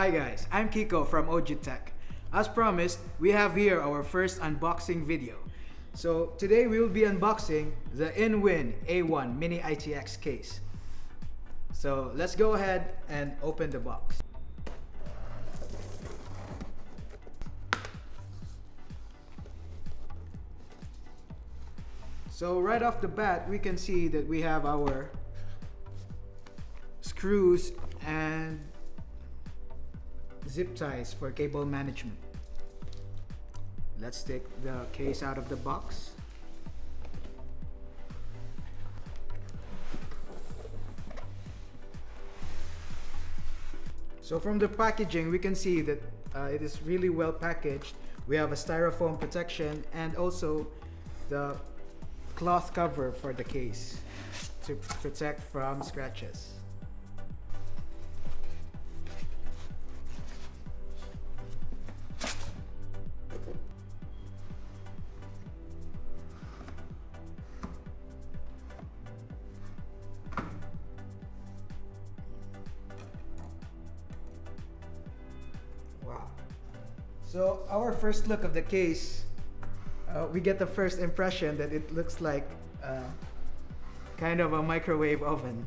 Hi guys, I'm Kiko from OG Tech. As promised, we have here our first unboxing video. So today we will be unboxing the InWin A1 Mini-ITX case. So let's go ahead and open the box. So right off the bat, we can see that we have our screws and zip ties for cable management. Let's take the case out of the box. So from the packaging, we can see that it is really well packaged. We have a styrofoam protection and also the cloth cover for the case to protect from scratches. Wow. So our first look of the case, we get the first impression that it looks like kind of a microwave oven.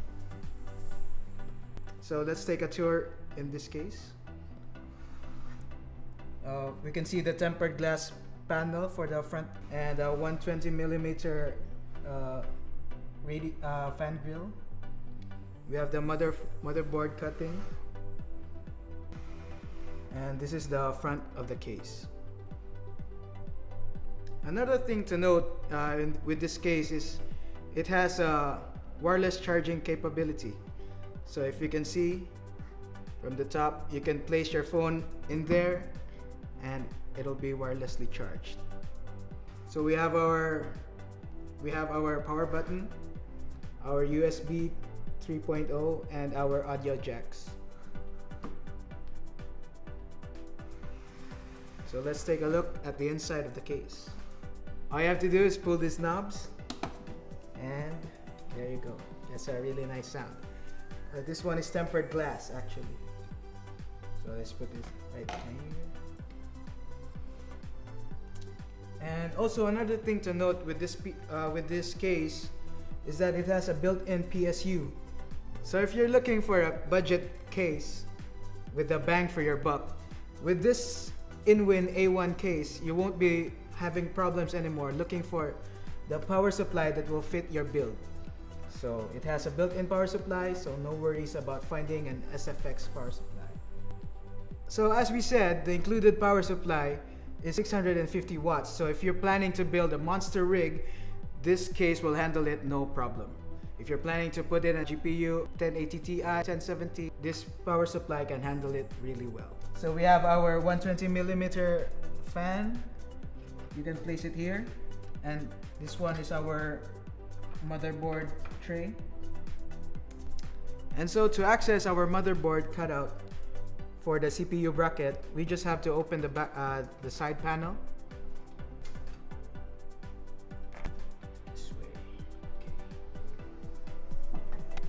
So let's take a tour in this case. We can see the tempered glass panel for the front and a 120mm fan grill. We have the motherboard cutting. And this is the front of the case. Another thing to note with this case is it has a wireless charging capability. So if you can see from the top, you can place your phone in there and it'll be wirelessly charged. So we have our power button, our USB 3.0 and our audio jacks. So let's take a look at the inside of the case. All you have to do is pull these knobs and there you go. That's a really nice sound. This one is tempered glass actually. So let's put this right here. And also another thing to note with this case is that it has a built-in PSU. So if you're looking for a budget case with a bang for your buck, with this InWin A1 case, you won't be having problems anymore looking for the power supply that will fit your build. So it has a built-in power supply, so no worries about finding an SFX power supply. So as we said, the included power supply is 650 watts. So if you're planning to build a monster rig, this case will handle it no problem. If you're planning to put in a GPU 1080 Ti, 1070, this power supply can handle it really well. So we have our 120mm fan. You can place it here. And this one is our motherboard tray. And so to access our motherboard cutout for the CPU bracket, we just have to open the side panel. This way. Okay.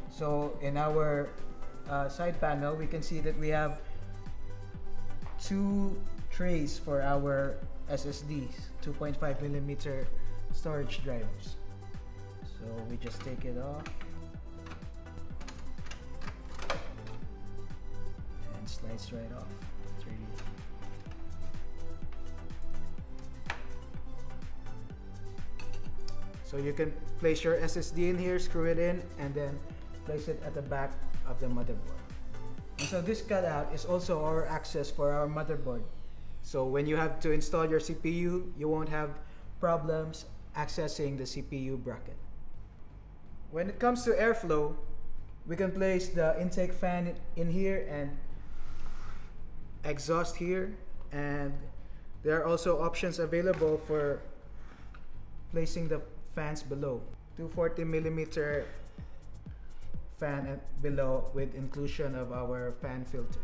So in our side panel, we can see that we have two trays for our SSDs, 2.5mm storage drivers. So we just take it off and slides right off. So you can place your SSD in here, screw it in, and then place it at the back of the motherboard. And so this cutout is also our access for our motherboard. So when you have to install your CPU, you won't have problems accessing the CPU bracket. When it comes to airflow, we can place the intake fan in here and exhaust here. And there are also options available for placing the fans below. 240mm fan below with inclusion of our fan filter.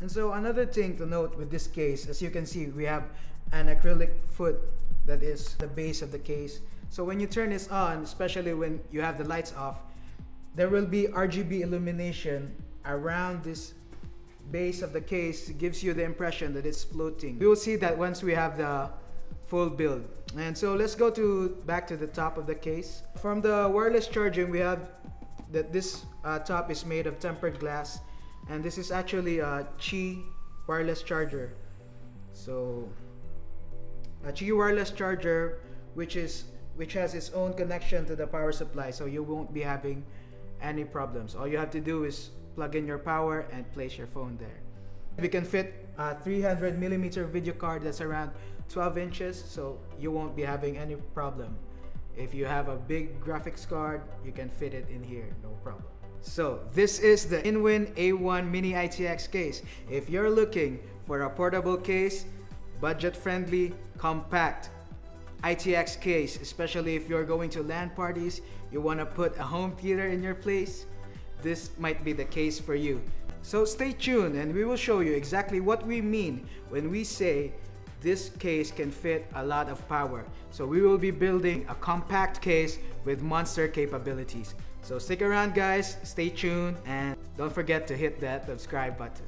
And so another thing to note with this case, as you can see, we have an acrylic foot that is the base of the case. So when you turn this on, especially when you have the lights off, there will be RGB illumination around this base of the case gives you the impression that it's floating. We will see that once we have the full build. And so let's go back to the top of the case. From the wireless charging, we have that this top is made of tempered glass, and this is actually a Qi wireless charger. So a Qi wireless charger which has its own connection to the power supply, so you won't be having any problems. All you have to do is plug in your power and place your phone there. We can fit a 300mm video card that's around 12 inches, so you won't be having any problem. If you have a big graphics card, you can fit it in here, no problem. So this is the InWin A1 Mini-ITX case. If you're looking for a portable case, budget-friendly, compact ITX case, especially if you're going to LAN parties, you want to put a home theater in your place, this might be the case for you. So stay tuned and we will show you exactly what we mean when we say this case can fit a lot of power. So we will be building a compact case with monster capabilities. So stick around guys, stay tuned, and don't forget to hit that subscribe button.